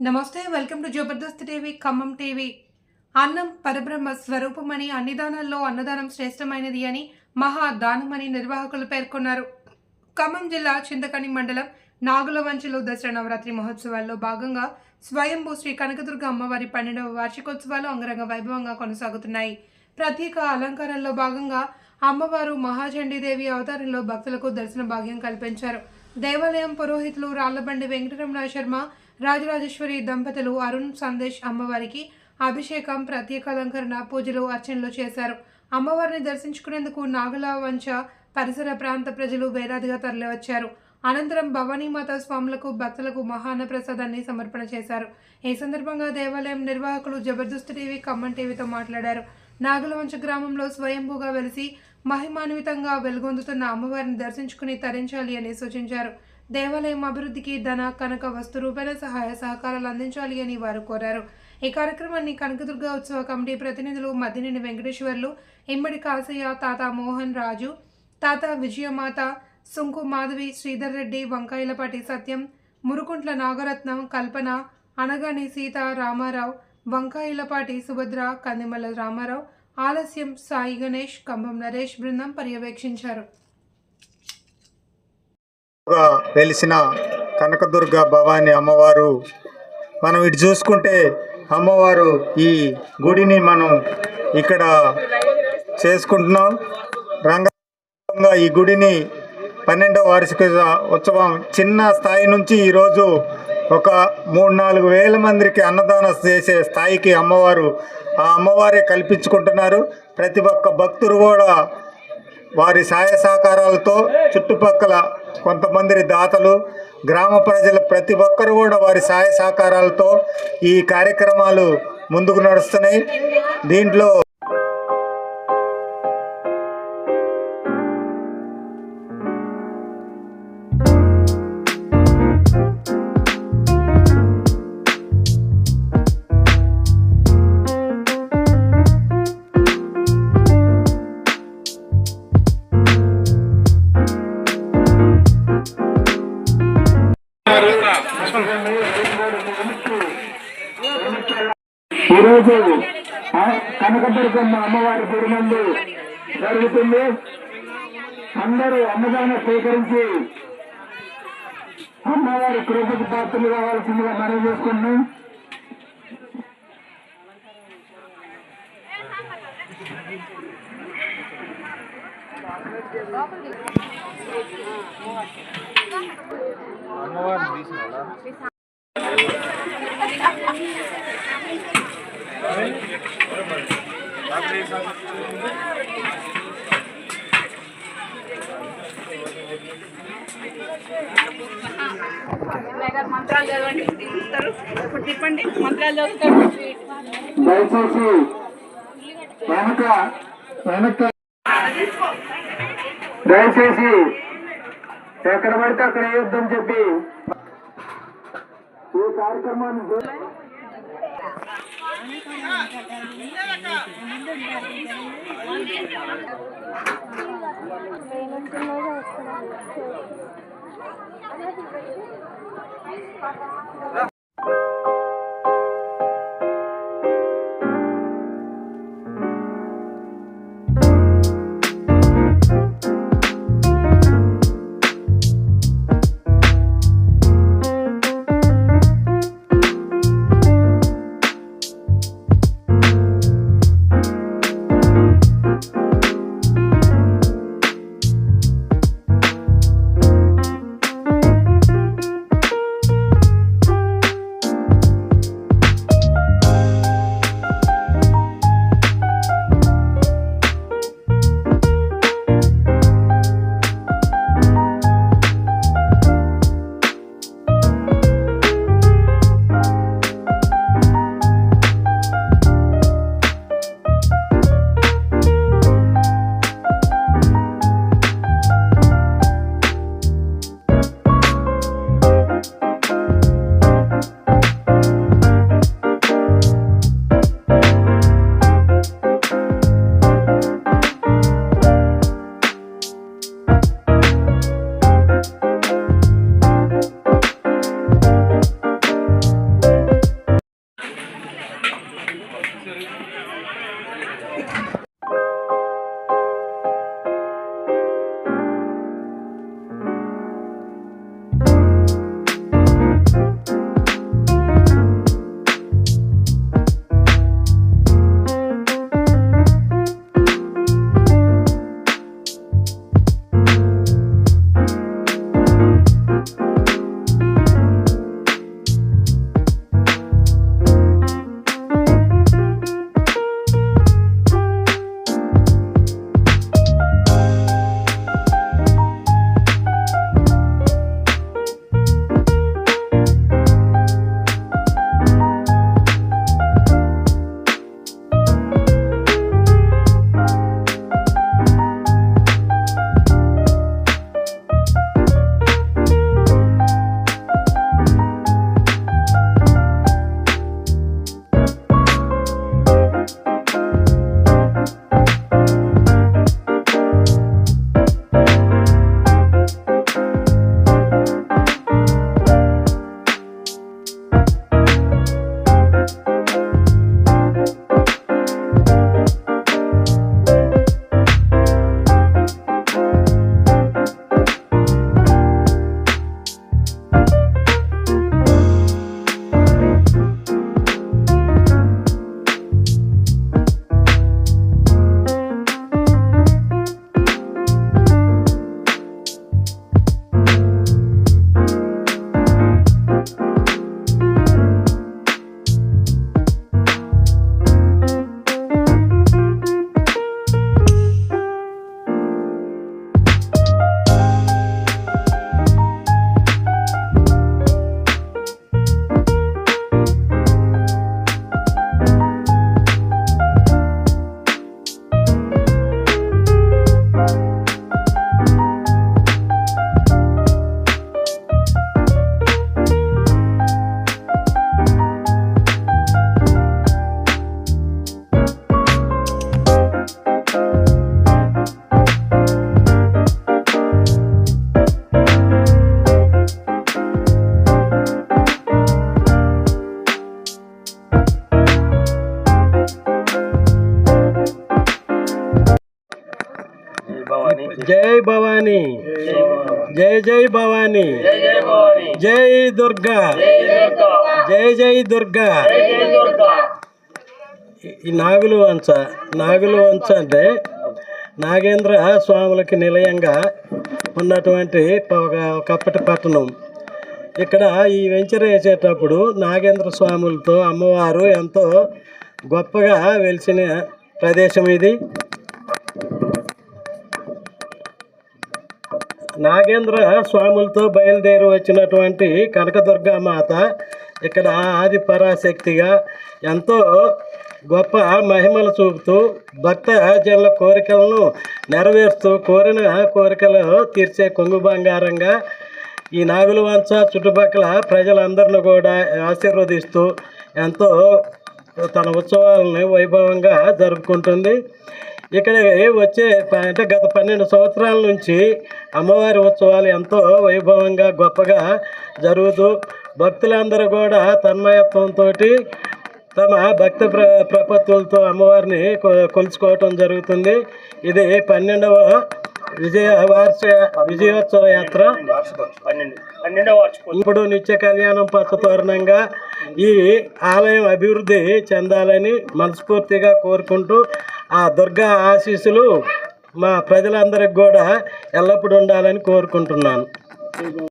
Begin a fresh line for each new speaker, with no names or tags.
నమస్తే, welcome to Jabardasth TV Khammam TV. అన్నం పరబ్రహ్మ స్వరూపమని, అన్ని దానాల్లో అన్నదానం శ్రేష్టమైనది అని, మహా దానమని నిర్వాహకులు పేర్కొన్నారు. ఖమ్మం జిల్లా చింతకని మండలం నాగులవంచలో దసరా నవరాత్రి మహోత్సవాల్లో భాగంగా స్వయంభూ శ్రీ కనకదుర్గ అమ్మవారి 12వ వార్షికోత్సవాలు అంగరంగ వైభవంగా కొనసాగుతున్నాయి. ప్రత్యేక అలంకారాల్లో భాగంగా అమ్మవారు మహాచండీదేవి అవతారంలో భక్తులకు దర్శన భాగ్యం కల్పించారు. దేవాలయం పురోహితులు రాళ్లబండి వెంకటరమణ శర్మ, రాజరాజేశ్వరి దంపతులు అరుణ్ సందేశ్ అమ్మవారికి అభిషేకం, ప్రత్యేక అలంకరణ, పూజలు, అర్చనలు చేశారు. అమ్మవారిని దర్శించుకునేందుకు నాగులవంచ పరిసర ప్రాంత ప్రజలు వేలాదిగా తరలివచ్చారు. అనంతరం భవానీమాత స్వాములకు, భక్తులకు మహాన్న ప్రసాదాన్ని సమర్పణ చేశారు. ఈ సందర్భంగా దేవాలయం నిర్వాహకులు జబర్దస్త్ టీవీ ఖమ్మం టీవీతో మాట్లాడారు. నాగులవంచ గ్రామంలో స్వయంభూగా వెలిసి మహిమాన్వితంగా వెలుగొందుతున్న అమ్మవారిని దర్శించుకుని తరించాలి అని సూచించారు. దేవాలయం అభివృద్ధికి ధన, కనక, వస్తు రూపేణ సహాయ సహకారాలు అందించాలి అని వారు కోరారు. ఈ కార్యక్రమాన్ని కనకదుర్గ ఉత్సవ కమిటీ ప్రతినిధులు మద్దినేని వెంకటేశ్వర్లు, ఇమ్మడి కాసయ్య, తాత మోహన్ రాజు, తాత విజయమాత, సుంకు మాధవి, శ్రీధర్ రెడ్డి, వంకాయలపాటి సత్యం, మురుకుంట్ల నాగరత్నం, కల్పన, అనగాని సీత, రామారావు, వంకాయలపాటి సుభద్ర, కందిమల్ల రామారావు, ఆలస్యం సాయి గణేష్, కంభం నరేష్ బృందం పర్యవేక్షించారు.
వెలిసిన కనకదుర్గ భవాని అమ్మవారు, మనం ఇటు చూసుకుంటే అమ్మవారు ఈ గుడిని మనం ఇక్కడ చేసుకుంటున్నాం. రంగంగా ఈ గుడిని 12వ వార్షిక ఉత్సవం చిన్న స్థాయి నుంచి ఈరోజు ఒక 3-4 వేల మందికి అన్నదానం చేసే స్థాయికి ఆ అమ్మవారే కల్పించుకుంటున్నారు. ప్రతి ఒక్క భక్తులు కూడా వారి సహాయ సహకారాలతో, చుట్టుపక్కల కొంతమంది దాతలు, గ్రామ ప్రజల ప్రతి ఒక్కరు కూడా వారి సహాయ సహకారాలతో ఈ కార్యక్రమాలు ముందుకు నడుస్తున్నాయి. దీంట్లో
ఈరోజు కనకదుర్గమ్మ అమ్మవారి గుడి నందు జరుగుతుంది. అందరూ అన్నదానం స్వీకరించి అమ్మవారి కృపకు పాత్రలు కావాల్సిందిగా మనవి చేసుకున్నాం.
మంత్రాలు చదవండి, ఇప్పుడు తిప్పండి, మంత్రాలు చదువుతారు.
దయచేసి వెనక దయచేసి ఎక్కడ పడితే అక్కడ వేయొద్దని చెప్పి ఈ కార్యక్రమాన్ని
భవానీ జై జై భవానీ జై దుర్గా జై జై దుర్గా. ఈ నాగులు వంచ అంటే నాగేంద్ర స్వాములకి నిలయంగా ఉన్నటువంటి ఒకప్పటి పట్టణం. ఇక్కడ ఈ వెంచర్ వేసేటప్పుడు నాగేంద్ర స్వాములతో అమ్మవారు ఎంతో గొప్పగా వెలిసిన ప్రదేశం ఇది. నాగేంద్ర స్వాములతో బయలుదేరి వచ్చినటువంటి కనకదుర్గా మాత ఇక్కడ ఆది పరాశక్తిగా ఎంతో గొప్ప మహిమలు చూపుతూ భక్త జనుల కోరికలను నెరవేరుస్తూ కోరిన కోరికలు తీర్చే కొంగు బంగారంగా ఈ నాగుల వంచ చుట్టుపక్కల ప్రజలందరిని కూడా ఆశీర్వదిస్తూ ఎంతో తన ఉత్సవాలను వైభవంగా జరుపుకుంటుంది. ఇక్కడ వచ్చే అంటే గత 12 సంవత్సరాల నుంచి అమ్మవారి ఉత్సవాలు ఎంతో వైభవంగా గొప్పగా జరుగుతూ భక్తులందరూ కూడా తన్మయత్వంతో తమ భక్తి ప్రపత్తులతో అమ్మవారిని కొలుచుకోవటం జరుగుతుంది. ఇది 12వ విజయోత్సవ యాత్ర. ఇప్పుడు నిత్య కళ్యాణం పచ్చతోరణంగా ఈ ఆలయం అభివృద్ధి చెందాలని మనస్ఫూర్తిగా కోరుకుంటూ ఆ దుర్గా ఆశీస్సులు మా ప్రజలందరికి కూడా ఎల్లప్పుడూ ఉండాలని కోరుకుంటున్నాను.